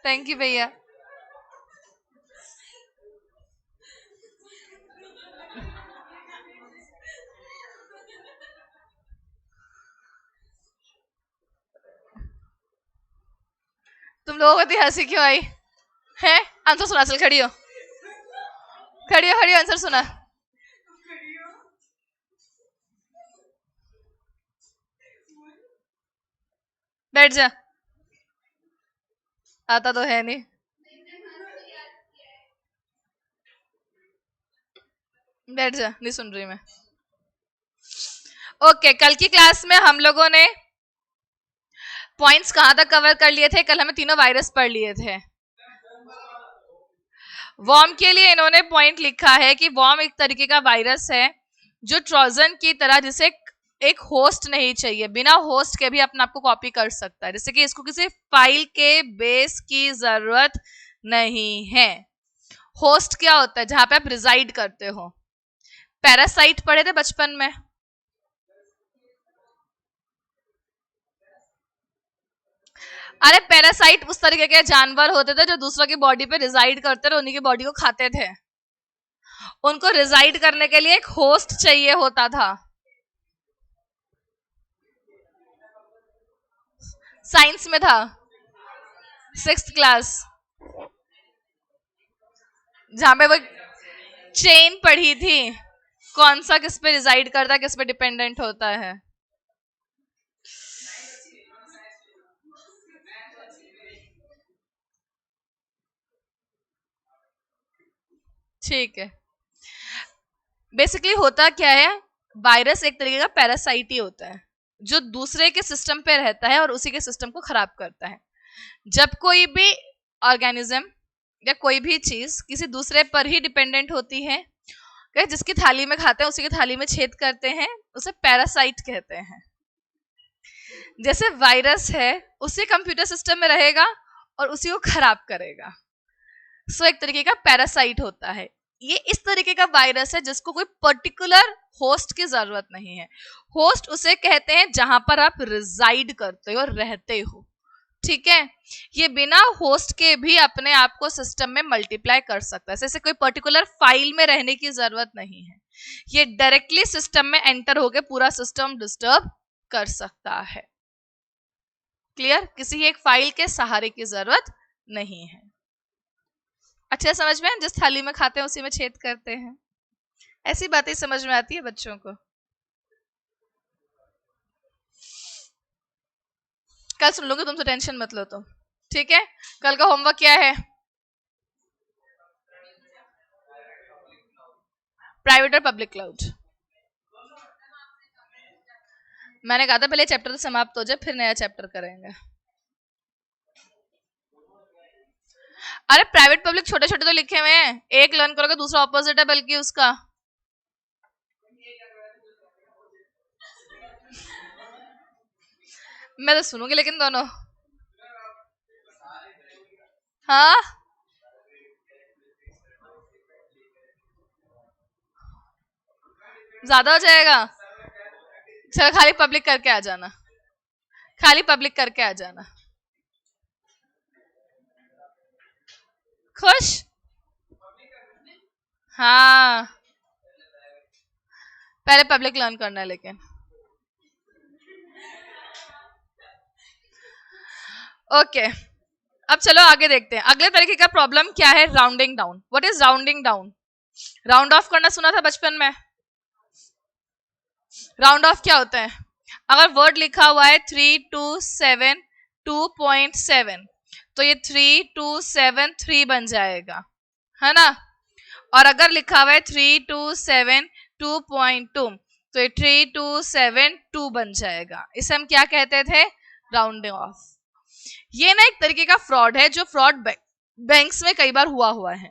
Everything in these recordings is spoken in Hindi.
थैंक यू भैया। तुम लोगों को इतनी हंसी क्यों आई है? आंसर सुना, चल खड़ी हो, खड़ी हो, खड़ी हो, आंसर सुना। बैठ जा। आता तो है नहीं। बैठ जा, नहीं सुन रही मैं। ओके, कल की क्लास में हम लोगों ने पॉइंट्स कहां तक कवर कर लिए थे? कल हमें तीनों वायरस पढ़ लिए थे। वॉर्म के लिए इन्होंने पॉइंट लिखा है कि वॉर्म एक तरीके का वायरस है जो ट्रोजन की तरह, जिसे एक होस्ट नहीं चाहिए, बिना होस्ट के भी अपने आप को कॉपी कर सकता है। जैसे कि इसको किसी फाइल के बेस की जरूरत नहीं है। होस्ट क्या होता है? जहां पे आप रिजाइड करते हो। पैरासाइट पढ़े थे बचपन में। अरे पैरासाइट उस तरीके के जानवर होते थे जो दूसरों की बॉडी पे रिजाइड करते थे, उन्हीं की बॉडी को खाते थे। उनको रिजाइड करने के लिए एक होस्ट चाहिए होता था। साइंस में था, 6th क्लास, जहां पे वो चेन पढ़ी थी, कौन सा किस पे रिजाइड करता है, किस पे डिपेंडेंट होता है। ठीक है, बेसिकली होता क्या है, वायरस एक तरीके का पैरासाइट ही होता है जो दूसरे के सिस्टम पे रहता है और उसी के सिस्टम को खराब करता है। जब कोई भी ऑर्गेनिज्म या कोई भी चीज किसी दूसरे पर ही डिपेंडेंट होती है, जिसकी थाली में खाते हैं उसी की थाली में छेद करते हैं, उसे पैरासाइट कहते हैं। जैसे वायरस है, उसी कंप्यूटर सिस्टम में रहेगा और उसी को खराब करेगा। सो एक तरीके का पैरासाइट होता है। ये इस तरीके का वायरस है जिसको कोई पर्टिकुलर होस्ट की जरूरत नहीं है। होस्ट उसे कहते हैं जहां पर आप रिजाइड करते हो, रहते हो। ठीक है, ये बिना होस्ट के भी अपने आप को सिस्टम में मल्टीप्लाई कर सकता है। जैसे कोई पर्टिकुलर फाइल में रहने की जरूरत नहीं है, ये डायरेक्टली सिस्टम में एंटर होकर पूरा सिस्टम डिस्टर्ब कर सकता है। क्लियर? किसी एक फाइल के सहारे की जरूरत नहीं है। अच्छा समझ में? जिस थाली में खाते हैं उसी में छेद करते हैं। ऐसी बातें समझ में आती है बच्चों को। कल सुन लोगे, तुमसे टेंशन मत लो तुम। ठीक है, कल का होमवर्क क्या है? प्राइवेट और पब्लिक क्लाउड। मैंने कहा था पहले चैप्टर समाप्त हो जाए फिर नया चैप्टर करेंगे। अरे प्राइवेट पब्लिक छोटे छोटे तो लिखे हुए हैं, एक लर्न करोगे दूसरा ऑपोजिट है बल्कि उसका। मैं तो सुनूंगी लेकिन दोनों। हाँ, ज्यादा हो जाएगा। चलो खाली पब्लिक करके आ जाना, खाली पब्लिक करके आ जाना। खुश? हाँ, पहले पब्लिक लर्न करना है लेकिन। ओके, अब चलो आगे देखते हैं। अगले तरीके का प्रॉब्लम क्या है? Rounding down. What is rounding down? Round of करना सुना था बचपन में। राउंड ऑफ क्या होता है? अगर वर्ड लिखा हुआ है 327 2.7 तो ये 3273 बन जाएगा, है ना? और अगर लिखा हुआ है 3272.2 तो ये 3272 बन जाएगा। इसे हम क्या कहते थे? Rounding off. ये ना एक तरीके का फ्रॉड है जो फ्रॉड बैंक्स में कई बार हुआ है।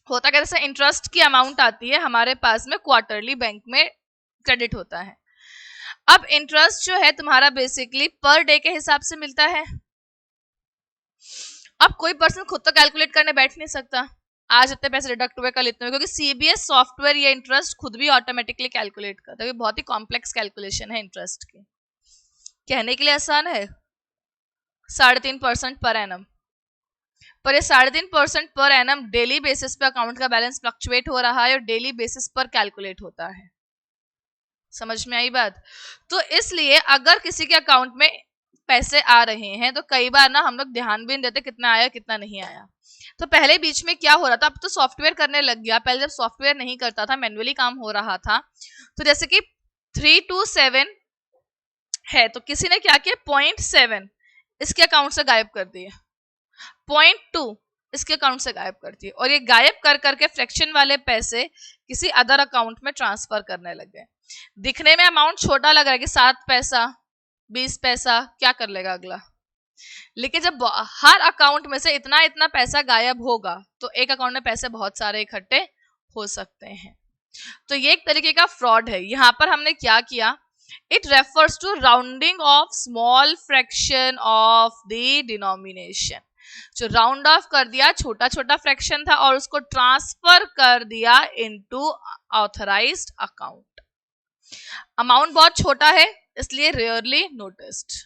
होता क्या, जैसे इंटरेस्ट की अमाउंट आती है हमारे पास में, क्वार्टरली बैंक में क्रेडिट होता है। अब इंटरेस्ट जो है तुम्हारा बेसिकली पर डे के हिसाब से मिलता है। अब कोई पर्सन खुद तो कैलकुलेट करने बैठ नहीं सकता आज इतने पैसे डिडक्ट हुए कल इतने हुए, क्योंकि सीबीएस सॉफ्टवेयर ये इंटरेस्ट खुद भी ऑटोमेटिकली कैलकुलेट करता है। बहुत ही कॉम्प्लेक्स कैलकुलेशन है इंटरेस्ट की। कहने के लिए आसान है, 3.5% पर एनम। पर ये 3.5% पर एनम डेली बेसिस पे अकाउंट का बैलेंस फ्लक्चुएट हो रहा है और डेली बेसिस पर कैलकुलेट होता है। समझ में आई बात? तो इसलिए अगर किसी के अकाउंट में पैसे आ रहे हैं तो कई बार ना हम लोग ध्यान भी नहीं देते कितना आया कितना नहीं आया। तो पहले बीच में क्या हो रहा था, अब तो सॉफ्टवेयर करने लग गया, पहले जब सॉफ्टवेयर नहीं करता था, मैन्युअली काम हो रहा था, तो जैसे कि 327 है तो किसी ने क्या किया, 0.7 इसके अकाउंट से गायब कर दिया, 0.2 इसके अकाउंट से गायब कर दिए, और ये गायब कर करके फ्रैक्शन वाले पैसे किसी अदर अकाउंट में ट्रांसफर करने लग गए। दिखने में अमाउंट छोटा लग रहा है कि 7 पैसा 20 पैसा क्या कर लेगा अगला, लेकिन जब हर अकाउंट में से इतना इतना पैसा गायब होगा तो एक अकाउंट में पैसे बहुत सारे इकट्ठे हो सकते हैं। तो ये एक तरीके का फ्रॉड है। यहां पर हमने क्या किया, it refers to rounding off small fraction of the denomination. जो राउंड ऑफ कर दिया, छोटा छोटा फ्रैक्शन था और उसको ट्रांसफर कर दिया इनटू ऑथराइज्ड अकाउंट। अमाउंट बहुत छोटा है इसलिए रेयरली नोटिस्ड।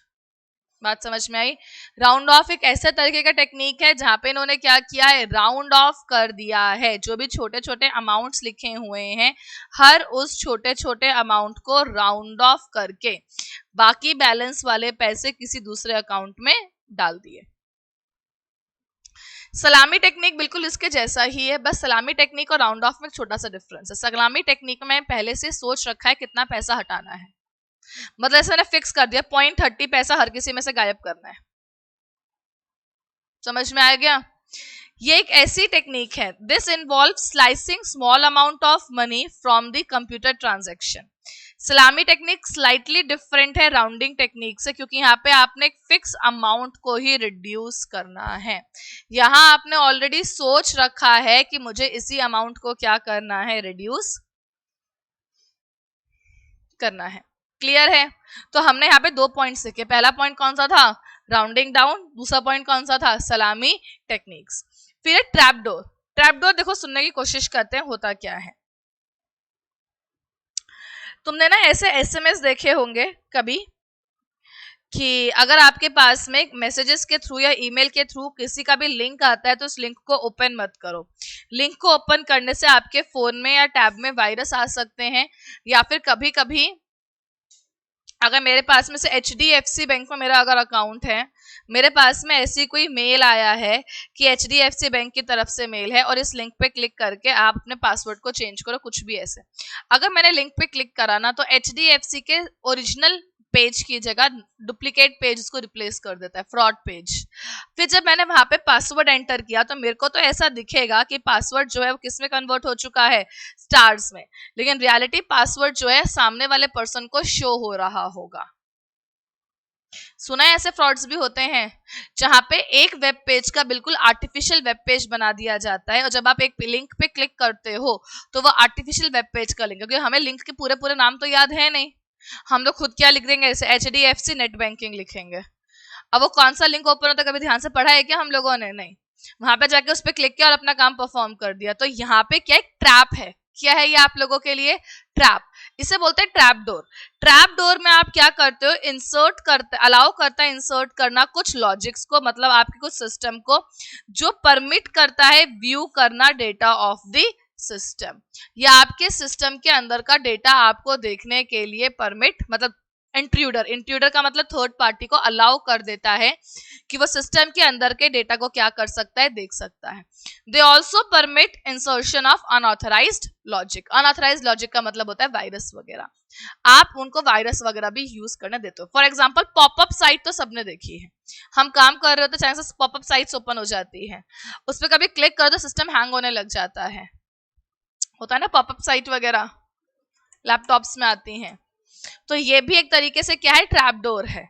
बात समझ में आई? राउंड ऑफ एक ऐसे तरीके का टेक्निक है जहां पे इन्होंने क्या किया है, राउंड ऑफ कर दिया है। जो भी छोटे छोटे अमाउंट्स लिखे हुए हैं, हर उस छोटे छोटे अमाउंट को राउंड ऑफ करके बाकी बैलेंस वाले पैसे किसी दूसरे अकाउंट में डाल दिए। सलामी टेक्निक बिल्कुल इसके जैसा ही है, बस सलामी टेक्निक और राउंड ऑफ में छोटा सा डिफरेंस है। सलामी टेक्निक में पहले से सोच रखा है कितना पैसा हटाना है, मतलब ऐसे मैंने फिक्स कर दिया 0.30 पैसा हर किसी में से गायब करना है। समझ में आ गया? ये एक ऐसी टेक्निक है, this involve slicing small amount of money from the computer transaction. सलामी टेक्निक स्लाइटली डिफरेंट है राउंडिंग टेक्निक से, क्योंकि यहाँ पे आपने एक फिक्स अमाउंट को ही रिड्यूस करना है। यहाँ आपने ऑलरेडी सोच रखा है कि मुझे इसी अमाउंट को क्या करना है, रिड्यूस करना है। क्लियर है? तो हमने यहाँ पे 2 पॉइंट्स लिखे। पहला पॉइंट कौन सा था, राउंडिंग डाउन। दूसरा पॉइंट कौन सा था, सलामी टेक्निक्स। फिर ट्रैपडोर। ट्रैपडोर देखो सुनने की कोशिश करते हैं होता क्या है। तुमने ना ऐसे एसएमएस देखे होंगे कभी कि अगर आपके पास में मैसेजेस के थ्रू या ईमेल के थ्रू किसी का भी लिंक आता है तो उस लिंक को ओपन मत करो। लिंक को ओपन करने से आपके फोन में या टैब में वायरस आ सकते हैं, या फिर कभी कभी अगर मेरे पास में से HDFC बैंक में मेरा अगर अकाउंट है, मेरे पास में ऐसी कोई मेल आया है कि HDFC बैंक की तरफ से मेल है और इस लिंक पे क्लिक करके आप अपने पासवर्ड को चेंज करो, कुछ भी ऐसे। अगर मैंने लिंक पे क्लिक करा ना तो HDFC के ओरिजिनल पेज की जगह डुप्लीकेट पेज उसको रिप्लेस कर देता है, फ्रॉड पेज। फिर जब मैंने वहां पे पासवर्ड एंटर किया तो मेरे को तो ऐसा दिखेगा कि पासवर्ड जो है वो किस में कन्वर्ट हो चुका है, स्टार्स में, लेकिन रियलिटी पासवर्ड जो है सामने वाले पर्सन को शो हो रहा होगा। सुना है ऐसे फ्रॉड्स भी होते हैं जहां पे एक वेब पेज का बिल्कुल आर्टिफिशियल वेब पेज बना दिया जाता है और जब आप एक लिंक पे क्लिक करते हो तो वो आर्टिफिशियल वेब पेज का लिंक, क्योंकि हमें लिंक के पूरे पूरे नाम तो याद है नहीं, हम लोग खुद क्या लिख देंगे, जैसे HDFC नेट बैंकिंग लिखेंगे। अब वो कौन सा लिंक ओपन होता है कभी ध्यान से पढ़ा है क्या हम लोगों ने? नहीं। वहां पे जाके उस पर क्लिक किया और अपना काम परफॉर्म कर दिया। तो यहाँ पे क्या एक ट्रैप है। क्या है ये आप लोगों के लिए? ट्रैप। इसे बोलते हैं ट्रैप डोर। ट्रैप डोर में आप क्या करते हो, इंसर्ट करते, अलाउ करता है इंसर्ट करना कुछ लॉजिक्स को, मतलब आपके कुछ सिस्टम को, जो परमिट करता है व्यू करना डेटा ऑफ द सिस्टम, या आपके सिस्टम के अंदर का डेटा आपको देखने के लिए परमिट, मतलब इंट्रूडर। इंट्रूडर का मतलब थर्ड पार्टी को अलाउ कर देता है कि वो सिस्टम के अंदर के डेटा को क्या कर सकता है, देख सकता है। They also permit insertion of unauthorised logic. Unauthorised logic का मतलब होता है वायरस वगैरह। आप उनको वायरस वगैरह भी यूज करने देते हो। फॉर एग्जाम्पल पॉपअप साइट तो सबने देखी है, हम काम कर रहे हो तो चाहे से पॉपअप साइट्स ओपन हो जाती है, उस पर कभी क्लिक कर दो सिस्टम हैंग होने लग जाता है, होता है ना पॉपअप साइट वगैरह लैपटॉप्स में आती हैं। तो ये भी एक तरीके से क्या है, ट्रैप डोर है,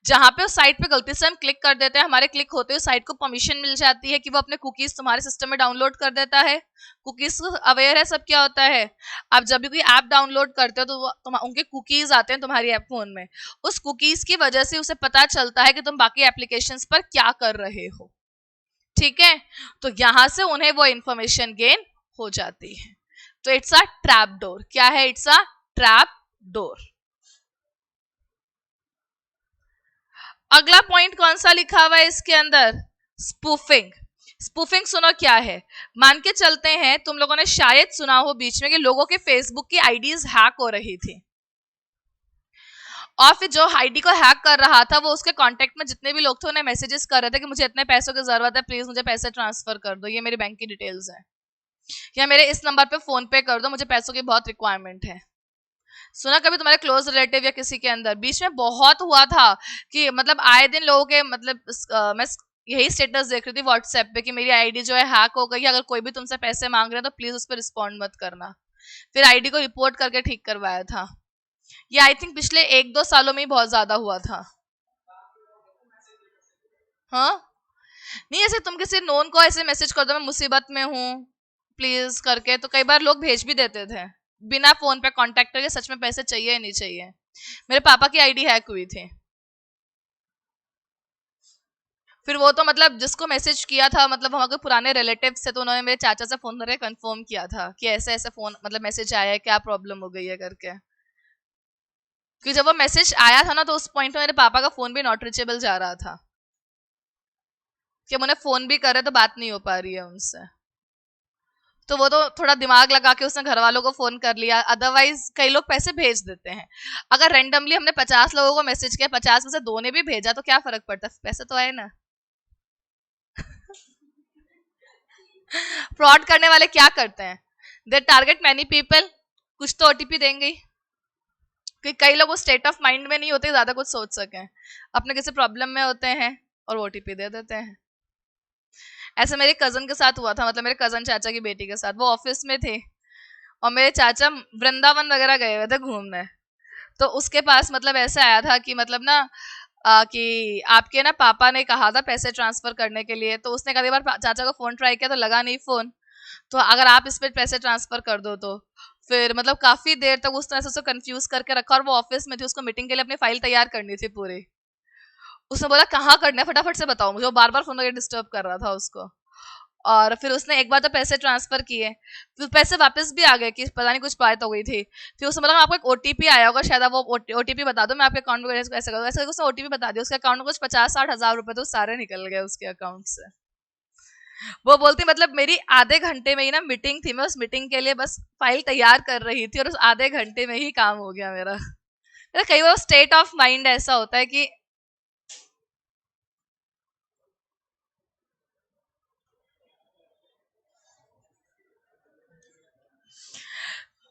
जहां पे उस साइट पे गलती से हम क्लिक कर देते हैं, हमारे क्लिक होते हुए साइट को परमिशन मिल जाती है कि वो अपने कुकीज तुम्हारे सिस्टम में डाउनलोड कर देता है। कुकीज अवेयर है सब क्या होता है, आप जब भी कोई ऐप डाउनलोड करते हो तो उनके कुकीज आते हैं तुम्हारी ऐप फोन में, उस कुकीज की वजह से उसे पता चलता है कि तुम बाकी एप्लीकेशंस पर क्या कर रहे हो। ठीक है, तो यहां से उन्हें वो इंफॉर्मेशन गेन हो जाती है। तो इट्स अ ट्रैप डोर। क्या है? It's a trap door. अगला पॉइंट कौन सा लिखा हुआ है इसके अंदर? स्पूफिंग। स्पूफिंग सुनो क्या है। मान के चलते हैं तुम लोगों ने शायद सुना हो बीच में कि लोगों के फेसबुक की आईडीज हैक हो रही थी, और फिर जो आईडी को हैक कर रहा था वो उसके कांटेक्ट में जितने भी लोग थे उन्हें मैसेजेस कर रहे थे कि मुझे इतने पैसों की जरूरत है, प्लीज मुझे पैसे ट्रांसफर कर दो, ये मेरी बैंक की डिटेल्स है, या मेरे इस नंबर पे फोन पे कर दो, मुझे पैसों की बहुत रिक्वायरमेंट है। सुना कभी तुम्हारे क्लोज रिलेटिव या किसी के अंदर? बीच में बहुत हुआ था कि मतलब आए दिन लोगों के मतलब मैं यही स्टेटस देख रही थी व्हाट्सएप पे कि मेरी आईडी जो है हैक हो गई है, अगर कोई भी तुमसे पैसे मांग रहे हैं तो प्लीज उस पर रिस्पॉन्ड मत करना। फिर आईडी को रिपोर्ट करके ठीक करवाया था। ये आई थिंक पिछले 1-2 सालों में ही बहुत ज्यादा हुआ था। हाँ, नहीं ऐसे तुम किसी नोन को ऐसे मैसेज कर दो मैं मुसीबत में हूँ प्लीज करके, तो कई बार लोग भेज भी देते थे बिना फोन पे कांटेक्ट करके, सच में पैसे चाहिए या नहीं चाहिए। मेरे पापा की आईडी हैक हुई थी, फिर वो तो मतलब जिसको मैसेज किया था मतलब हमारे पुराने रिलेटिव से, तो उन्होंने मेरे चाचा से फोन करके कंफर्म किया था कि ऐसे ऐसे फोन मतलब मैसेज आया है, क्या प्रॉब्लम हो गई है करके। क्योंकि जब वो मैसेज आया था ना तो उस पॉइंट में मेरे पापा का फोन भी नॉट रीचेबल जा रहा था कि हम उन्हें फोन भी कर रहे तो बात नहीं हो पा रही है उनसे। तो वो तो थोड़ा दिमाग लगा के उसने घर वालों को फोन कर लिया, अदरवाइज कई लोग पैसे भेज देते हैं। अगर रेंडमली हमने 50 लोगों को मैसेज किया, 50 में से 2 ने भी भेजा तो क्या फर्क पड़ता है, पैसे तो आए ना। फ्रॉड करने वाले क्या करते हैं, दे टारगेट मैनी पीपल, कुछ तो ओटीपी देंगे ही, कि कई लोग उस स्टेट ऑफ माइंड में नहीं होते ज्यादा कुछ सोच सकें, अपने किसी प्रॉब्लम में होते हैं और वो ओटीपी दे देते हैं। ऐसे मेरे कजन के साथ हुआ था, मतलब मेरे कजन चाचा की बेटी के साथ, वो ऑफिस में थे और मेरे चाचा वृंदावन वगैरह गए हुए थे घूमने, तो उसके पास मतलब ऐसे आया था कि मतलब ना कि आपके ना पापा ने कहा था पैसे ट्रांसफर करने के लिए, तो उसने कई बार चाचा को फोन ट्राई किया तो लगा नहीं फोन, तो अगर आप इस पे पैसे ट्रांसफर कर दो तो। फिर मतलब काफी देर तक उस तरह से उसको कंफ्यूज करके रखा, और वो ऑफिस में थी, उसको मीटिंग के लिए अपनी फाइल तैयार करनी थी पूरी। उसने बोला कहाँ करना है फटाफट से बताओ मुझे, वो बार बार फोन करके डिस्टर्ब कर रहा था उसको। और फिर उसने एक बार तो पैसे ट्रांसफर किए, फिर पैसे वापस भी आ गए कि पता नहीं कुछ बात हो गई थी। फिर उसने बोला आपको एक ओटीपी आया होगा शायद, आप वो ओटीपी बता दो मैं आपके अकाउंट में ऐसे करूँगा, ऐसे उसने ओटीपी बता दिया, उसके अकाउंट में कुछ 50-60 हज़ार रुपए तो सारे निकल गए उसके अकाउंट से। वो बोलती मतलब मेरी आधे घंटे में ही ना मीटिंग थी, मैं उस मीटिंग के लिए बस फाइल तैयार कर रही थी और उस आधे घंटे में ही काम हो गया मेरा। कई बार स्टेट ऑफ माइंड ऐसा होता है कि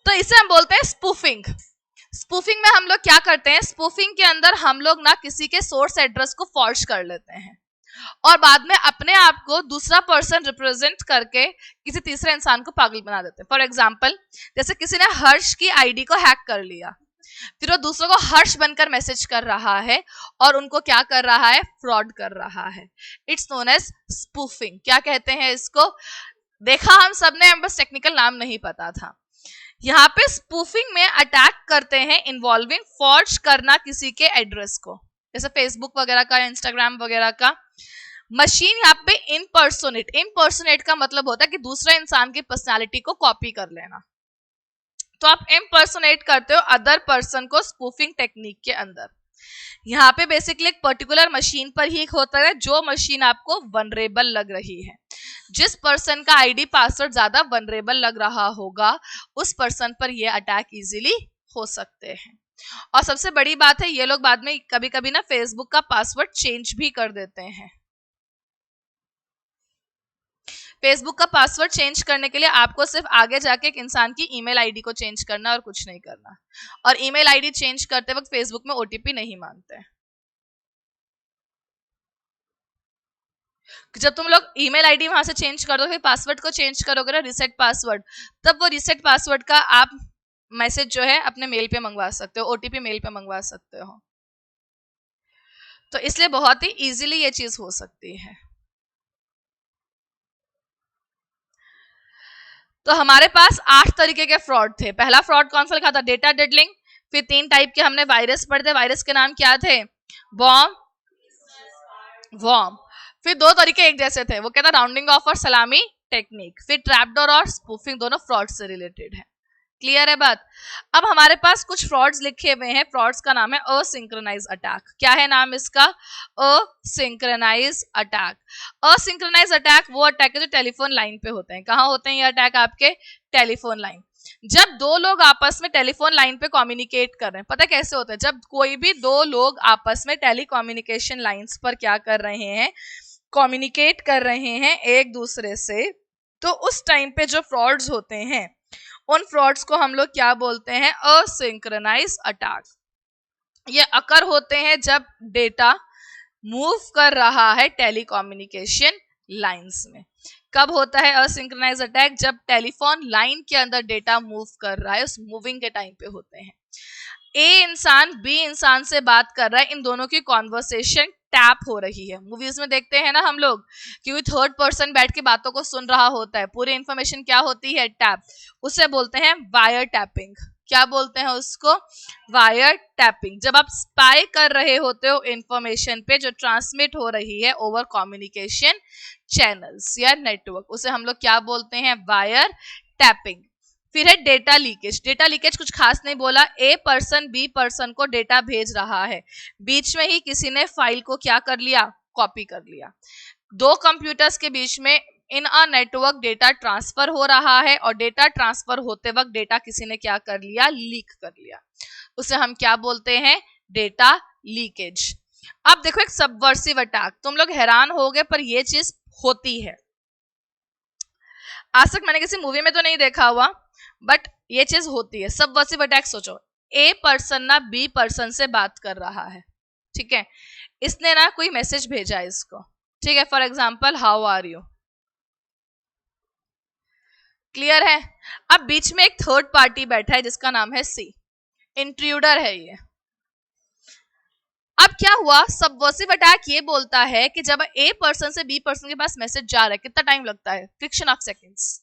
तो इसे हम बोलते हैं स्पूफिंग। स्पूफिंग में हम लोग क्या करते हैं, स्पूफिंग के अंदर हम लोग ना किसी के सोर्स एड्रेस को फॉर्ज कर लेते हैं और बाद में अपने आप को दूसरा पर्सन रिप्रेजेंट करके किसी तीसरे इंसान को पागल बना देते हैं। फॉर एग्जाम्पल जैसे किसी ने हर्ष की आईडी को हैक कर लिया, फिर वो दूसरों को हर्ष बनकर मैसेज कर रहा है और उनको क्या कर रहा है, फ्रॉड कर रहा है। It's known as spoofing. क्या कहते हैं इसको, देखा हम सबने, हम बस टेक्निकल नाम नहीं पता था। यहाँ पे स्पूफिंग में अटैक करते हैं इन्वॉल्विंग फॉर्ज करना किसी के एड्रेस को, जैसे फेसबुक वगैरह का, इंस्टाग्राम वगैरह का। मशीन यहाँ पे इम्पर्सोनेट का मतलब होता है कि दूसरे इंसान की पर्सनालिटी को कॉपी कर लेना, तो आप इम्पर्सोनेट करते हो अदर पर्सन को स्पूफिंग टेक्निक के अंदर। यहाँ पे बेसिकली एक पर्टिकुलर मशीन पर ही होता है जो मशीन आपको वनरेबल लग रही है। जिस पर्सन का आईडी पासवर्ड ज्यादा वनरेबल लग रहा होगा उस पर्सन पर ये अटैक इजीली हो सकते हैं। और सबसे बड़ी बात है ये लोग बाद में कभी कभी ना फेसबुक का पासवर्ड चेंज भी कर देते हैं। फेसबुक का पासवर्ड चेंज करने के लिए आपको सिर्फ आगे जाके एक इंसान की ईमेल आईडी को चेंज करना और कुछ नहीं करना। और ईमेल आईडी चेंज करते वक्त फेसबुक में ओटीपी नहीं मांगते। जब तुम लोग ईमेल आईडी वहां से चेंज कर दो, फिर पासवर्ड को चेंज करोगे ना, रिसेट पासवर्ड, तब वो रिसेट पासवर्ड का आप मैसेज जो है अपने मेल पे मंगवा सकते हो, ओटीपी मेल पे मंगवा सकते हो। तो इसलिए बहुत ही इजीली ये चीज हो सकती है। तो हमारे पास 8 तरीके के फ्रॉड थे। पहला फ्रॉड कौन सा लिखा था, डेटा डिडलिंग। फिर 3 टाइप के हमने वायरस पढ़े थे, वायरस के नाम क्या थे, बॉम्ब, वॉर्म। फिर 2 तरीके एक जैसे थे, वो कहता राउंडिंग ऑफ और सलामी टेक्निक। फिर ट्रैपडोर और स्पूफिंग, दोनों फ्रॉड से रिलेटेड है। क्लियर है बात। अब हमारे पास कुछ फ्रॉड्स लिखे हुए हैं, फ्रॉड्स का नाम है असिंक्रोनाइज अटैक। क्या है नाम इसका? असिंक्रोनाइज अटैक। असिंक्रोनाइज अटैक वो अटैक है जो टेलीफोन लाइन पे होते हैं। कहाँ होते हैं ये अटैक? आपके टेलीफोन लाइन। जब दो लोग आपस में टेलीफोन लाइन पे कम्युनिकेट कर रहे हैं, पता कैसे होता है? जब कोई भी दो लोग आपस में टेली कम्युनिकेशन लाइंस पर क्या कर रहे हैं? कम्युनिकेट कर रहे हैं एक दूसरे से, तो उस टाइम पे जो फ्रॉड्स होते हैं उन फ्रॉड्स को हम लोग क्या बोलते हैं? असिंक्रोनाइज अटैक। ये अकर होते हैं जब डेटा मूव कर रहा है टेलीकम्युनिकेशन लाइंस में। कब होता है असिंक्रोनाइज अटैक? जब टेलीफोन लाइन के अंदर डेटा मूव कर रहा है, उस मूविंग के टाइम पे होते हैं। ए इंसान बी इंसान से बात कर रहा है, इन दोनों की कॉन्वर्सेशन टैप हो रही है। मूवीज में देखते हैं ना हम लोग कि कोई थर्ड पर्सन बैठ के बातों को सुन रहा होता है, पूरी इंफॉर्मेशन क्या होती है? टैप। उसे बोलते हैं वायर टैपिंग। क्या बोलते हैं उसको? Wire tapping. जब आप स्पाई कर रहे होते हो इंफॉर्मेशन पे जो ट्रांसमिट हो रही है ओवर कम्युनिकेशन चैनल्स या नेटवर्क, उसे हम लोग क्या बोलते हैं? Wire tapping. फिर है डेटा लीकेज। डेटा लीकेज कुछ खास नहीं बोला, ए पर्सन बी पर्सन को डेटा भेज रहा है, बीच में ही किसी ने फाइल को क्या कर लिया? कॉपी कर लिया। दो कंप्यूटर्स के बीच में इन अ नेटवर्क डेटा ट्रांसफर हो रहा है और डेटा ट्रांसफर होते वक्त डेटा किसी ने क्या कर लिया? लीक कर लिया। उसे हम क्या बोलते हैं? Data leakage. अब देखो एक सबवर्सिव अटैक, तुम लोग हैरान होगे पर यह चीज होती है। आज तक मैंने किसी मूवी में तो नहीं देखा हुआ, बट ये चीज होती है। सबवर्सिव अटैक सोचो, ए पर्सन ना बी पर्सन से बात कर रहा है, ठीक है? इसने ना कोई मैसेज भेजा है इसको, ठीक है? For example how are you. Clear है? अब बीच में एक थर्ड पार्टी बैठा है जिसका नाम है सी, इंट्रूडर है ये। अब क्या हुआ? सबवर्सिव अटैक ये बोलता है कि जब ए पर्सन से बी पर्सन के पास मैसेज जा रहा है, कितना टाइम लगता है? Friction of seconds.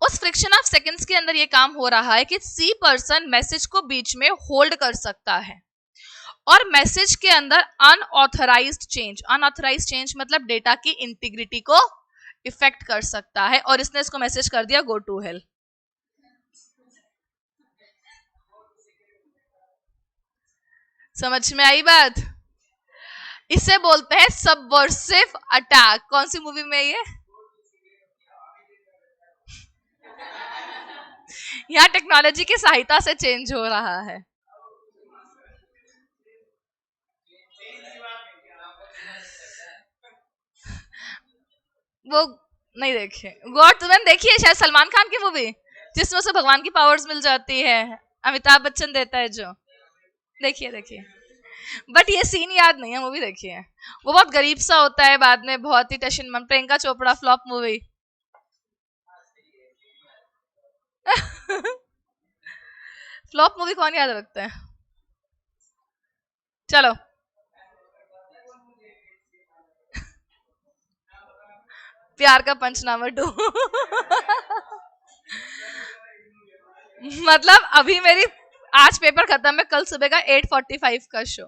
उस फ्रिक्शन ऑफ सेकंड्स के अंदर ये काम हो रहा है कि सी पर्सन मैसेज को बीच में होल्ड कर सकता है और मैसेज के अंदर अनऑथराइज्ड चेंज मतलब डेटा की इंटीग्रिटी को इफेक्ट कर सकता है, और इसने इसको मैसेज कर दिया गो टू हेल। समझ में आई बात? इसे बोलते हैं सबवर्सिव अटैक। कौन सी मूवी में ये? यहाँ टेक्नोलॉजी की सहायता से चेंज हो रहा है। वो नहीं देखे। गॉड, तुमने देखी है शायद सलमान खान की मूवी जिसमें उसे भगवान की पावर्स मिल जाती है, अमिताभ बच्चन देता है जो। देखिए देखिए, बट ये सीन याद नहीं है, मूवी देखी है। वो बहुत गरीब सा होता है, बाद में बहुत ही tension. Priyanka Chopra flop movie. Flop movie कौन याद रखता है? चलो प्यार का पंचनामा 2। मतलब अभी मेरी आज पेपर खत्म है, कल सुबह का 8:45 का शो,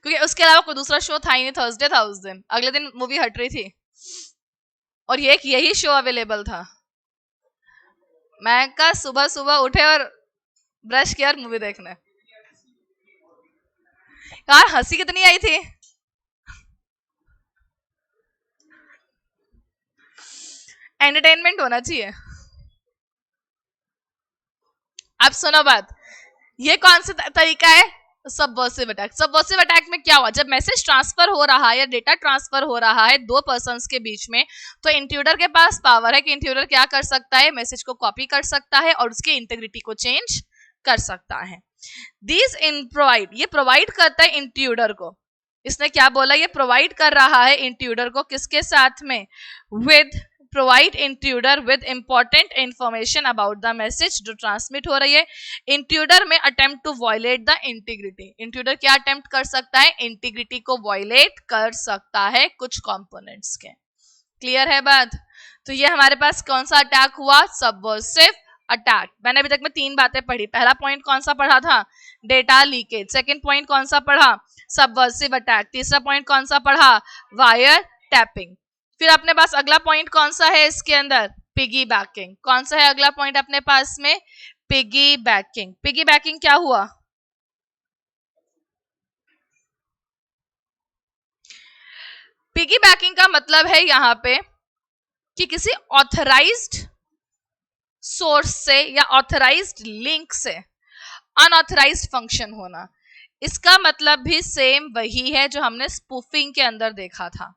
क्योंकि उसके अलावा कोई दूसरा शो था ही नहीं। थर्सडे था उस दिन, अगले दिन मूवी हट रही थी और ये यही शो अवेलेबल था। मैं का सुबह सुबह उठे और ब्रश किया और मूवी देखने। यार हंसी कितनी आई थी। एंटरटेनमेंट होना चाहिए। अब सुनो बात, ये कौन सा तरीका है? Subversive attack. सबवर्सिव अटैक में क्या हुआ? जब मैसेज ट्रांसफर हो रहा है या डेटा ट्रांसफर हो रहा है दो पर्सन्स के बीच में, तो इंट्रूडर के पास पावर है कि इंट्रूडर क्या कर सकता है? मैसेज को कॉपी कर सकता है और उसकी इंटीग्रिटी को चेंज कर सकता है। दिस इन प्रोवाइड, ये प्रोवाइड करता है इंट्रूडर को। इसने क्या बोला? ये प्रोवाइड कर रहा है इंट्रूडर को किसके साथ में? With provide intruder with important information about the message जो ट्रांसमिट हो रही है। इंट्रूडर में attempt to violate the integrity. Intruder क्या अटेम्प्ट कर सकता है? इंटीग्रिटी को वायलेट कर सकता है कुछ कंपोनेंट्स के। क्लियर है बात? तो ये हमारे पास कौन सा अटैक हुआ? Subversive attack. मैंने अभी तक में 3 बातें पढ़ी। पहला पॉइंट कौन सा पढ़ा था? Data leakage. सेकेंड पॉइंट कौन सा पढ़ा? Subversive attack. तीसरा पॉइंट कौन सा पढ़ा? Wire tapping. फिर अपने पास अगला पॉइंट कौन सा है इसके अंदर? Piggy banking. कौन सा है अगला पॉइंट अपने पास में? Piggy banking. पिगी बैकिंग क्या हुआ? पिगी बैकिंग का मतलब है यहां पे कि किसी ऑथराइज्ड सोर्स से या ऑथराइज्ड लिंक से अनऑथराइज्ड फंक्शन होना। इसका मतलब भी सेम वही है जो हमने स्पूफिंग के अंदर देखा था,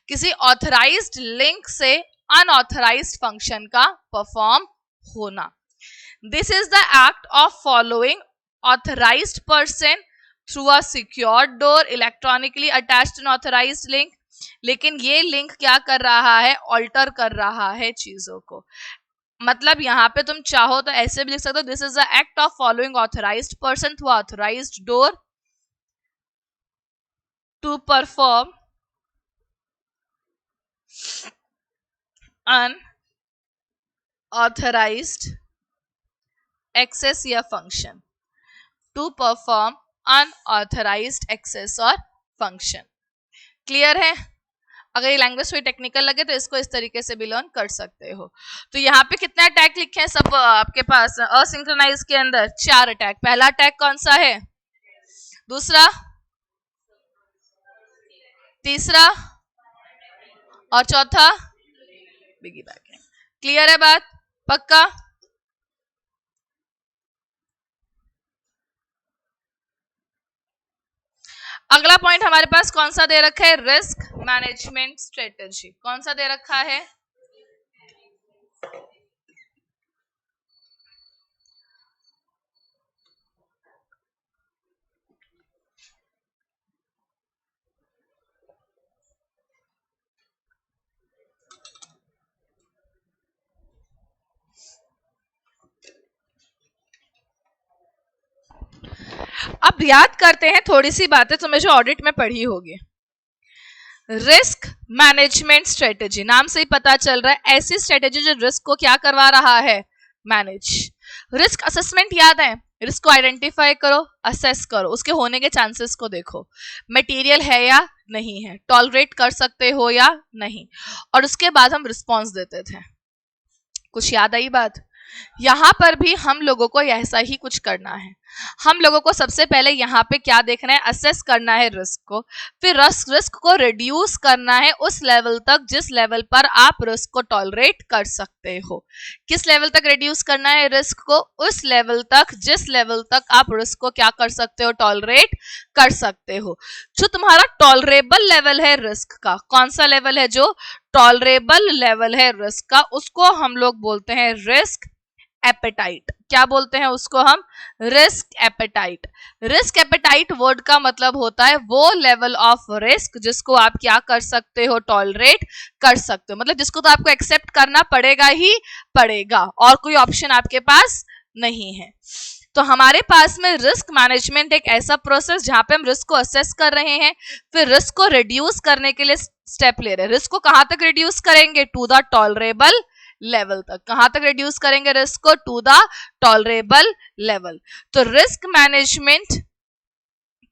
किसी ऑथराइज्ड लिंक से अनऑथराइज्ड फंक्शन का परफॉर्म होना। This is the act of following authorised person through a secured door electronically attached N authorised link. लेकिन ये लिंक क्या कर रहा है? ऑल्टर कर रहा है चीजों को। मतलब यहाँ पे तुम चाहो तो ऐसे भी लिख सकते हो, this is the act of following authorised person through authorised door to perform unauthorized access या function, to perform unauthorized access और function। क्लियर है? अगर ये लैंग्वेज थोड़ी टेक्निकल लगे तो इसको इस तरीके से भी लर्न कर सकते हो। तो यहाँ पे कितने अटैक लिखे हैं सब आपके पास असिंक्रोनाइज के अंदर? 4 अटैक। पहला अटैक कौन सा है? दूसरा, तीसरा और चौथा पिगी बैकिंग। क्लियर है बात? पक्का? अगला पॉइंट हमारे पास कौन सा दे रखा है? Risk management strategy. कौन सा दे रखा है? अब याद करते हैं थोड़ी सी बातें तुम्हें जो ऑडिट में पढ़ी होगी। रिस्क मैनेजमेंट स्ट्रेटेजी, नाम से ही पता चल रहा है ऐसी स्ट्रेटेजी जो रिस्क को क्या करवा रहा है? मैनेज। रिस्क असेसमेंट याद है? रिस्क को आइडेंटिफाई करो, असेस करो, उसके होने के चांसेस को देखो, मटेरियल है या नहीं है, टॉलरेट कर सकते हो या नहीं, और उसके बाद हम रिस्पॉन्स देते थे। कुछ याद आई बात? यहां पर भी हम लोगों को ऐसा ही कुछ करना है। हम लोगों को सबसे पहले यहाँ पे क्या देखना है? असेस करना है रिस्क को, फिर रिस्क को रिड्यूस करना है उस लेवल तक जिस लेवल पर आप रिस्क को टॉलरेट कर सकते हो। किस लेवल तक रिड्यूस करना है रिस्क को? उस लेवल तक जिस लेवल तक आप रिस्क को क्या कर सकते हो? टॉलरेट कर सकते हो। जो तुम्हारा टॉलरेबल लेवल है रिस्क का, कौन सा लेवल है जो टॉलरेबल लेवल है रिस्क का, उसको हम लोग बोलते हैं रिस्क एपेटाइट। क्या बोलते हैं उसको हम? Risk appetite. Risk appetite word का मतलब होता है वो लेवल ऑफ रिस्क जिसको आप क्या कर सकते हो? टॉलरेट कर सकते हो। मतलब जिसको तो आपको एक्सेप्ट करना पड़ेगा ही पड़ेगा और कोई ऑप्शन आपके पास नहीं है। तो हमारे पास में रिस्क मैनेजमेंट एक ऐसा प्रोसेस जहां पे हम रिस्क को असेस कर रहे हैं, फिर रिस्क को रिड्यूस करने के लिए स्टेप ले रहे हैं। रिस्क को कहां तक रिड्यूस करेंगे? टू द टॉलरेबल लेवल तक। कहां तक रिड्यूस करेंगे रिस्क को? To the tolerable level. तो रिस्क मैनेजमेंट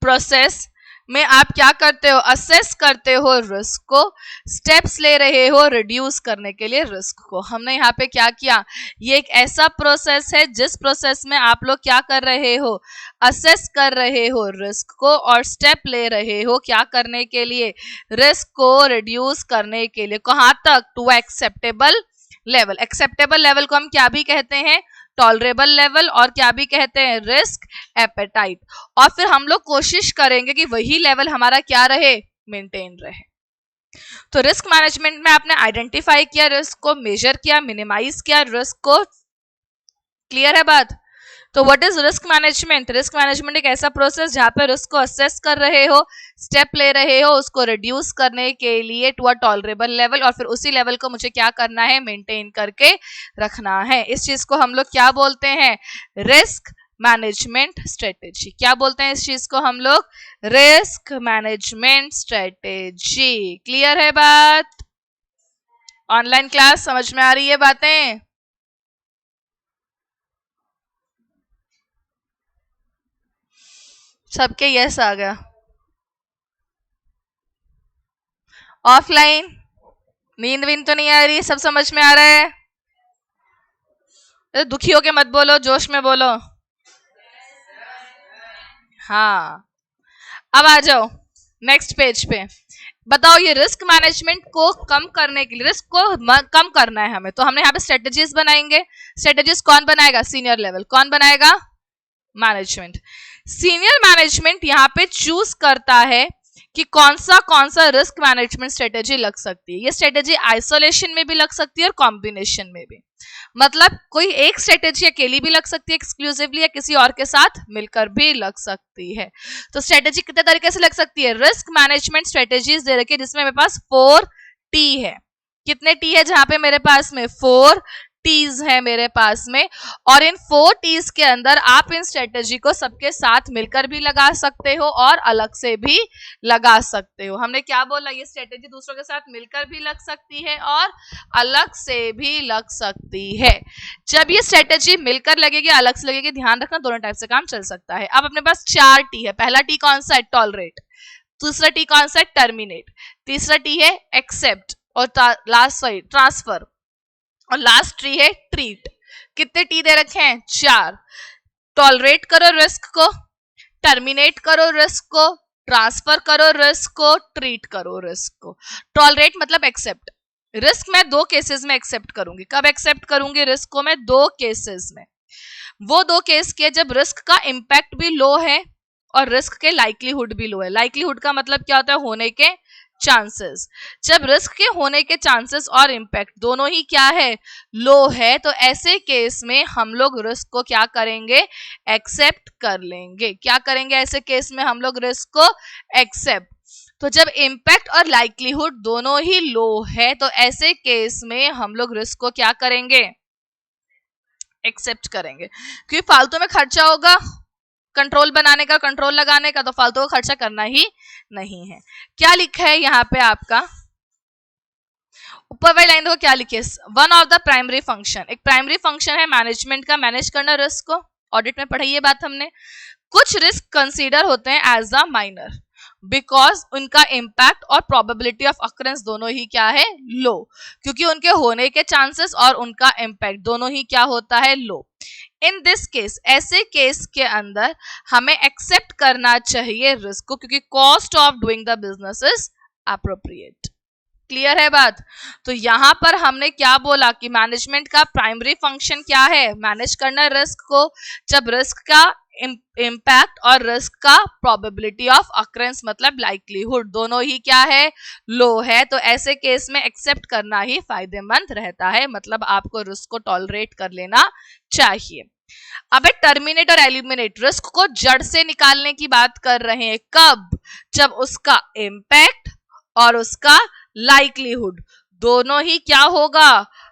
प्रोसेस में आप क्या करते हो? असेस करते हो रिस्क को, स्टेप्स ले रहे हो रिड्यूस करने के लिए रिस्क को। हमने यहाँ पे क्या किया? ये एक ऐसा प्रोसेस है जिस प्रोसेस में आप लोग क्या कर रहे हो? असेस कर रहे हो रिस्क को और स्टेप ले रहे हो क्या करने के लिए? रिस्क को रिड्यूस करने के लिए। कहां तक? To acceptable level. Acceptable level को हम क्या भी कहते हैं? टॉलरेबल लेवल, और क्या भी कहते हैं? Risk appetite. और फिर हम लोग कोशिश करेंगे कि वही लेवल हमारा क्या रहे? मेंटेन रहे। तो रिस्क मैनेजमेंट में आपने आइडेंटिफाई किया रिस्क को, मेजर किया, मिनिमाइज किया रिस्क को। क्लियर है बात? तो what is risk management? Risk management एक ऐसा प्रोसेस जहां पे रिस्क को असेस कर रहे हो, स्टेप ले रहे हो उसको रिड्यूस करने के लिए टू अ टॉलरेबल लेवल, और फिर उसी लेवल को मुझे क्या करना है? मेंटेन करके रखना है। इस चीज को हम लोग क्या बोलते हैं? Risk management strategy. क्या बोलते हैं इस चीज को हम लोग? Risk management strategy. क्लियर है बात? ऑनलाइन क्लास समझ में आ रही है बातें? सबके यस आ गया। ऑफलाइन नींद विंद तो नहीं आ रही? सब समझ में आ रहा है? दुखी होके मत बोलो, जोश में बोलो। हाँ, अब आ जाओ नेक्स्ट पेज पे। बताओ ये रिस्क मैनेजमेंट को कम करने के लिए, रिस्क को कम करना है हमें, तो हमने यहाँ पे स्ट्रेटेजीज बनाएंगे। स्ट्रेटेजीज कौन बनाएगा? Senior level. कौन बनाएगा? मैनेजमेंट। सीनियर मैनेजमेंट यहाँ पे चूज करता है कि कौन सा रिस्क मैनेजमेंट स्ट्रेटेजी लग सकती है। ये स्ट्रेटेजी आइसोलेशन में भी लग सकती है और कॉम्बिनेशन में भी। मतलब कोई एक स्ट्रेटेजी अकेली भी लग सकती है एक्सक्लूसिवली, या किसी और के साथ मिलकर भी लग सकती है। तो स्ट्रेटेजी कितने तरीके से लग सकती है? रिस्क मैनेजमेंट स्ट्रेटेजीज दे रखी है जिसमें मेरे पास 4 टी है। कितने टी है? जहां पे मेरे पास में 4 टीज है मेरे पास में, और इन 4 टीज के अंदर आप इन स्ट्रेटेजी को सबके साथ मिलकर भी लगा सकते हो और अलग से भी लगा सकते हो। हमने क्या बोला? ये स्ट्रेटेजी दूसरों के साथ मिलकर भी लग सकती है और अलग से भी लग सकती है। जब ये स्ट्रेटेजी मिलकर लगेगी, अलग से लगेगी, ध्यान रखना दोनों टाइप से काम चल सकता है। अब अपने पास 4 टी है। पहला टी कौन सा है? टॉलरेट। दूसरा टी कौन सा है? टर्मिनेट। तीसरा टी है एक्सेप्ट, और लास्ट ट्रांसफर, और लास्ट ट्री है ट्रीट। कितने टी दे रखे हैं? 4। टॉलरेट करो रिस्क को, टर्मिनेट करो रिस्क को, ट्रांसफर करो रिस्क को, ट्रीट करो रिस्क को। टॉलरेट मतलब एक्सेप्ट। रिस्क मैं 2 केसेस में एक्सेप्ट करूंगी। कब एक्सेप्ट करूंगी रिस्क को? मैं 2 केसेस में। वो 2 केस के जब रिस्क का इंपैक्ट भी लो है और रिस्क के लाइक्लीहुड भी लो है। लाइक्लीहुड का मतलब क्या होता है? होने के चांसेस। जब रिस्क के होने के चांसेस और इंपैक्ट दोनों ही क्या है? लो है, तो ऐसे केस में हम लोग रिस्क को क्या करेंगे? एक्सेप्ट कर लेंगे। क्या करेंगे ऐसे केस में? हम लोग रिस्क को एक्सेप्ट। तो जब इंपैक्ट और लाइक्लीहुड दोनों ही लो है, तो ऐसे केस में हम लोग रिस्क को क्या करेंगे? एक्सेप्ट करेंगे। क्योंकि फालतू में खर्चा होगा कंट्रोल बनाने का, कंट्रोल लगाने का, तो फालतू का खर्चा करना ही नहीं है। क्या लिखा है यहाँ पे आपका? ऊपर वाली लाइन देखो क्या लिखे? One of the primary function. एक प्राइमरी फंक्शन है मैनेजमेंट का, मैनेज करना रिस्क को। ऑडिट में पढ़ी ये बात हमने। कुछ रिस्क कंसीडर होते हैं एज अ माइनर बिकॉज उनका इम्पैक्ट और प्रोबेबिलिटी ऑफ अकरेंस दोनों ही क्या है? लो। क्योंकि उनके होने के चांसेस और उनका इम्पैक्ट दोनों ही क्या होता है? लो। इन दिस केस, ऐसे केस के अंदर हमें एक्सेप्ट करना चाहिए रिस्क को, क्योंकि cost of doing the business is appropriate. Clear है बात? तो यहां पर हमने क्या बोला कि मैनेजमेंट का प्राइमरी फंक्शन क्या है? मैनेज करना रिस्क को। जब रिस्क का इम्पैक्ट और रिस्क का प्रोबेबिलिटी ऑफ अकरेंस मतलब लाइक्लीहुड दोनों ही क्या है? लो है, तो ऐसे केस में एक्सेप्ट करना ही फायदेमंद रहता है। मतलब आपको रिस्क को टॉलरेट कर लेना चाहिए। अब टर्मिनेट और एलिमिनेट, रिस्क को जड़ से निकालने की बात कर रहे हैं। कब? जब उसका इम्पैक्ट और उसका लाइक्लीहुड दोनों ही क्या होगा?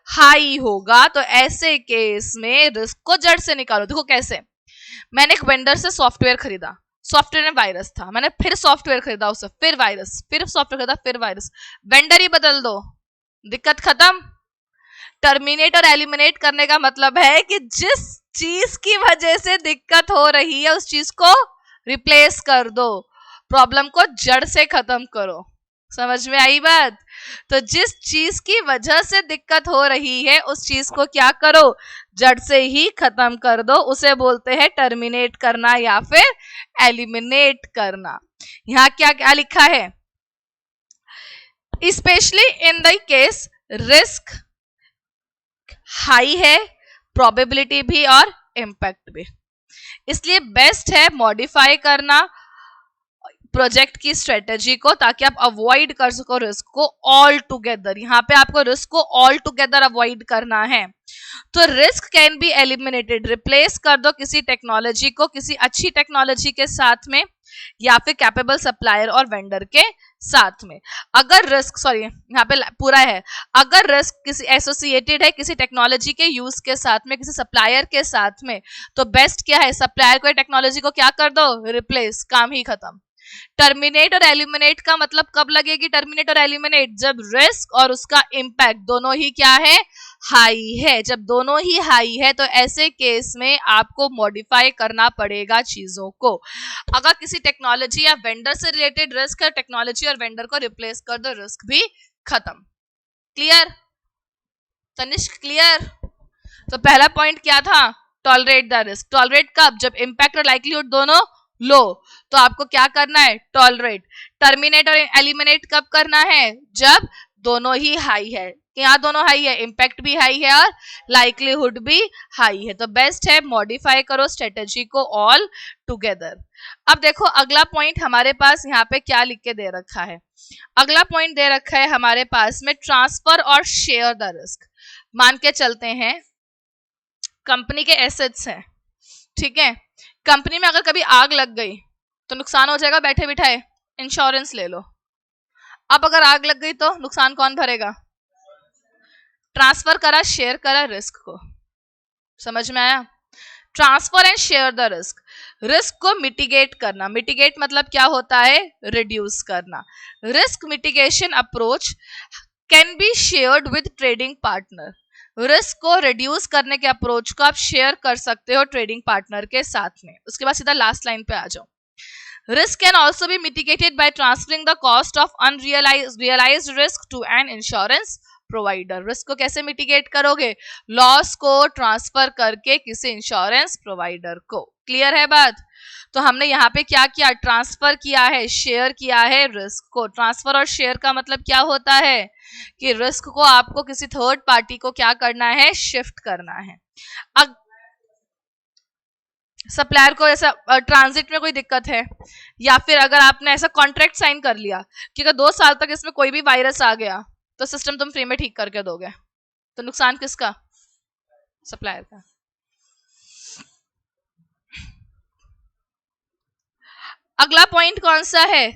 हाई होगा। तो ऐसे केस में रिस्क को जड़ से निकालो। देखो कैसे? मैंने एक वेंडर से सॉफ्टवेयर खरीदा, सॉफ्टवेयर में वायरस था, मैंने फिर सॉफ्टवेयर खरीदा उससे, फिर वायरस, फिर सॉफ्टवेयर खरीदा, फिर वायरस। वेंडर ही बदल दो, दिक्कत खत्म। टर्मिनेट और एलिमिनेट करने का मतलब है कि जिस चीज की वजह से दिक्कत हो रही है उस चीज को रिप्लेस कर दो, प्रॉब्लम को जड़ से खत्म करो। समझ में आई बात? तो जिस चीज की वजह से दिक्कत हो रही है उस चीज को क्या करो? जड़ से ही खत्म कर दो। उसे बोलते हैं टर्मिनेट करना या फिर एलिमिनेट करना। यहाँ क्या क्या लिखा है? Specially in the case risk high है, प्रोबेबिलिटी भी और इम्पैक्ट भी, इसलिए बेस्ट है मॉडिफाई करना प्रोजेक्ट की स्ट्रेटेजी को, ताकि आप अवॉइड कर सको रिस्क को ऑल टुगेदर। यहाँ पे आपको रिस्क को ऑल टुगेदर अवॉइड करना है। तो risk can be eliminated, replace कर दो किसी टेक्नोलॉजी को किसी अच्छी टेक्नोलॉजी के साथ में, या फिर कैपेबल सप्लायर और वेंडर के साथ में। अगर रिस्क, सॉरी यहाँ पे पूरा है, अगर रिस्क किसी एसोसिएटेड है किसी टेक्नोलॉजी के यूज के साथ में, किसी सप्लायर के साथ में, तो बेस्ट क्या है? सप्लायर को टेक्नोलॉजी को क्या कर दो? रिप्लेस, काम ही खत्म। टर्मिनेट और एलिमिनेट का मतलब कब लगेगी टर्मिनेट और एलिमिनेट? जब रिस्क और उसका इंपैक्ट दोनों ही क्या है? हाई है। जब दोनों ही हाई है तो ऐसे केस में आपको मॉडिफाई करना पड़ेगा चीजों को। अगर किसी टेक्नोलॉजी या वेंडर से रिलेटेड रिस्क है, टेक्नोलॉजी और वेंडर को रिप्लेस कर दो, रिस्क भी खत्म। क्लियर तनिष्क? क्लियर? तो पहला पॉइंट क्या था, टॉलरेट द रिस्क। टॉलरेट कब, जब इम्पैक्ट और लाइक्लीहुड दोनों लो, तो आपको क्या करना है, टॉलरेट। टर्मिनेट और एलिमिनेट कब करना है, जब दोनों ही हाई है। यहाँ दोनों हाई है, इम्पैक्ट भी हाई है और लाइक्लीहुड भी हाई है। तो बेस्ट है मॉडिफाई करो स्ट्रेटेजी को ऑल टुगेदर। अब देखो अगला पॉइंट हमारे पास यहाँ पे क्या लिख के दे रखा है। अगला पॉइंट दे रखा है हमारे पास में ट्रांसफर और शेयर द रिस्क। मान के चलते हैं कंपनी के एसेट्स हैं, ठीक है, कंपनी में अगर कभी आग लग गई तो नुकसान हो जाएगा बैठे बिठाए, इंश्योरेंस ले लो। अब अगर आग लग गई तो नुकसान कौन भरेगा, ट्रांसफर करा शेयर करा रिस्क को, समझ में आया। Transfer and share the risk, risk को मिटिगेट करना। मिटिगेट मतलब क्या होता है, रिड्यूस करना। Risk mitigation approach can be shared with trading partner. Risk को रिड्यूस करने के अप्रोच को आप शेयर कर सकते हो ट्रेडिंग पार्टनर के साथ में। उसके बाद सीधा लास्ट लाइन पे आ जाओ। Risk can also be mitigated by transferring the cost of realized risk to an insurance provider. Risk को कैसे मिटिगेट करोगे, लॉस को ट्रांसफर करके किसी इंश्योरेंस प्रोवाइडर को। क्लियर है बात। तो हमने यहाँ पे क्या किया, ट्रांसफर किया है, शेयर किया है रिस्क को। ट्रांसफर और शेयर का मतलब क्या होता है कि रिस्क को आपको किसी थर्ड पार्टी को क्या करना है, शिफ्ट करना है। अब सप्लायर को ऐसा ट्रांजिट में कोई दिक्कत है, या फिर अगर आपने ऐसा कॉन्ट्रैक्ट साइन कर लिया कि अगर 2 साल तक इसमें कोई भी वायरस आ गया तो सिस्टम तुम फ्री में ठीक करके दोगे, तो नुकसान किसका, सप्लायर का। अगला पॉइंट कौन सा है,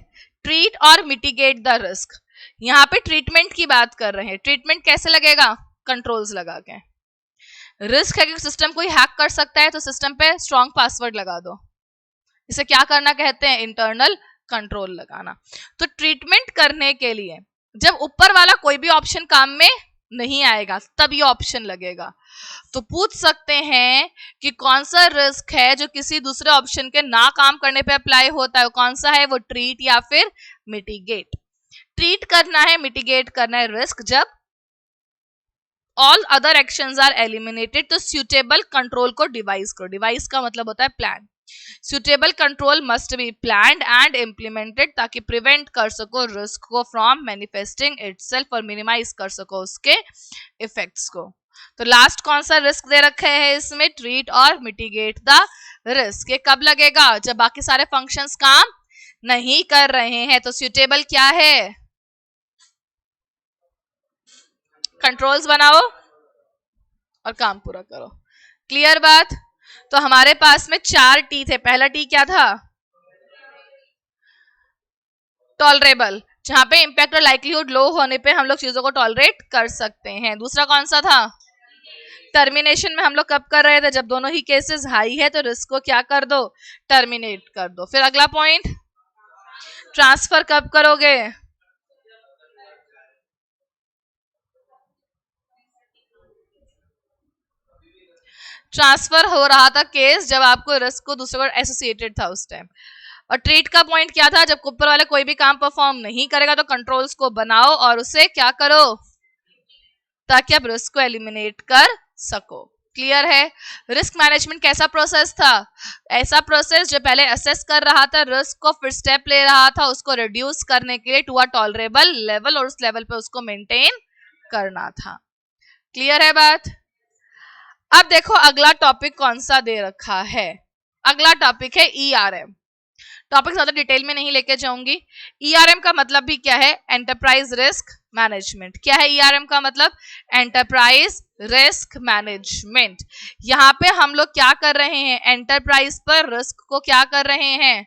ट्रीट और मिटिगेट द रिस्क। यहाँ पे ट्रीटमेंट की बात कर रहे हैं। ट्रीटमेंट कैसे लगेगा, कंट्रोल्स लगा के। रिस्क है कि सिस्टम कोई हैक कर सकता है तो सिस्टम पे स्ट्रॉन्ग पासवर्ड लगा दो। इसे क्या करना कहते हैं, इंटरनल कंट्रोल लगाना। तो ट्रीटमेंट करने के लिए जब ऊपर वाला कोई भी ऑप्शन काम में नहीं आएगा तब ये ऑप्शन लगेगा। तो पूछ सकते हैं कि कौन सा रिस्क है जो किसी दूसरे ऑप्शन के ना काम करने पे अप्लाई होता है, कौन सा है वो, ट्रीट या फिर मिटिगेट। ट्रीट करना है, मिटिगेट करना है रिस्क जब all other actions are eliminated, तो सुटेबल कंट्रोल को डिवाइस करो। डिवाइस का मतलब होता है plan. Suitable control must be planned and implemented, ताकि प्रिवेंट कर सको रिस्क को फ्रॉम मैनिफेस्टिंग इटसेल्फ और मिनिमाइज कर सको उसके इफेक्ट्स को। तो लास्ट कौन सा रिस्क दे रखे हैं इसमें, ट्रीट और मिटिगेट द रिस्क। ये कब लगेगा, जब बाकी सारे फंक्शंस काम नहीं कर रहे हैं। तो सुटेबल क्या है, कंट्रोल्स बनाओ और काम पूरा करो। क्लियर बात। तो हमारे पास में 4 टी थे। पहला टी क्या था, टॉलरेबल, जहां पे इम्पैक्ट और लाइक्लीहुड लो होने पे हम लोग चीजों को टॉलरेट कर सकते हैं। दूसरा कौन सा था, टर्मिनेशन में हम लोग कब कर रहे थे, जब दोनों ही केसेस हाई है तो रिस्क को क्या कर दो, टर्मिनेट कर दो। फिर अगला पॉइंट, ट्रांसफर कब करोगे, ट्रांसफर हो रहा था केस जब आपको रिस्क को दूसरे को एसोसिएटेड था उस टाइम। और ट्रीट का पॉइंट क्या था, जब ऊपर वाले कोई भी काम परफॉर्म नहीं करेगा तो कंट्रोल्स को बनाओ और उसे क्या करो, ताकि आप रिस्क को एलिमिनेट कर सको। क्लियर है। रिस्क मैनेजमेंट कैसा प्रोसेस था, ऐसा प्रोसेस जो पहले असेस कर रहा था रिस्क को, फिर स्टेप ले रहा था उसको रिड्यूस करने के लिए टू अ टॉलरेबल लेवल, और उस लेवल पे उसको मेंटेन करना था। क्लियर है बात। अब देखो अगला टॉपिक कौन सा दे रखा है। अगला टॉपिक है ईआरएम। टॉपिक ज्यादा डिटेल में नहीं लेके जाऊंगी। ईआरएम का मतलब भी क्या है, एंटरप्राइज रिस्क मैनेजमेंट। क्या है ईआरएम का मतलब, एंटरप्राइज रिस्क मैनेजमेंट। यहाँ पे हम लोग क्या कर रहे हैं, एंटरप्राइज पर रिस्क को क्या कर रहे हैं,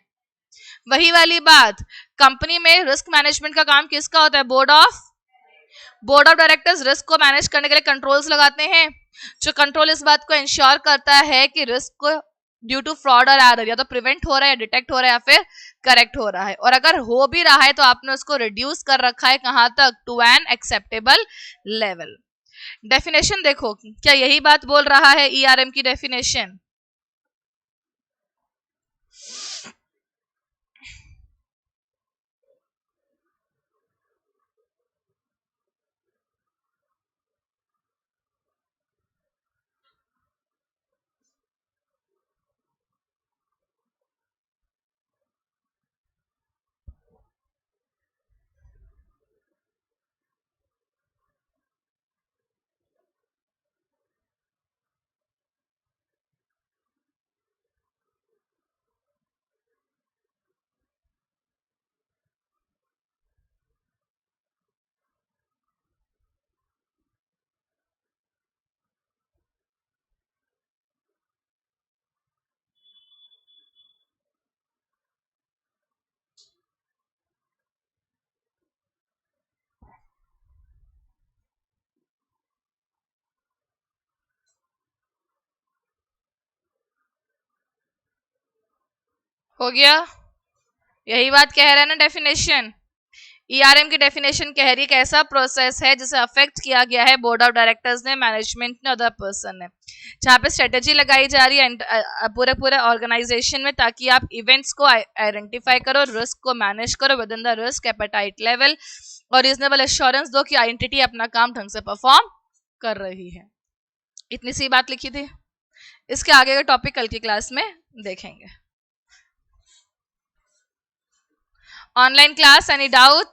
वही वाली बात। कंपनी में रिस्क मैनेजमेंट का काम किसका होता है, बोर्ड ऑफ डायरेक्टर्स रिस्क को मैनेज करने के लिए कंट्रोल्स लगाते हैं। जो कंट्रोल इस बात को इंश्योर करता है कि रिस्क को ड्यू टू फ्रॉड और एरर या तो प्रिवेंट हो रहा है, या डिटेक्ट हो रहा है, या फिर करेक्ट हो रहा है। और अगर हो भी रहा है तो आपने उसको रिड्यूस कर रखा है कहां तक, to an acceptable level. Definition देखो, क्या यही बात बोल रहा है ईआरएम की डेफिनेशन। हो गया, यही बात कह रहा है ना डेफिनेशन। ईआरएम की डेफिनेशन कह रही है कि ऐसा प्रोसेस है जिसे अफेक्ट किया गया है बोर्ड ऑफ डायरेक्टर्स ने, मैनेजमेंट ने, अदर पर्सन ने, जहाँ पे स्ट्रेटेजी लगाई जा रही है पूरे पूरे ऑर्गेनाइजेशन में, ताकि आप इवेंट्स को आइडेंटिफाई करो, रिस्क को मैनेज करो with in the risk appetite level, और रीजनेबल एश्योरेंस दो कि आइडेंटिटी अपना काम ढंग से परफॉर्म कर रही है। इतनी सी बात लिखी थी। इसके आगे का टॉपिक कल की क्लास में देखेंगे। Online class, any doubt?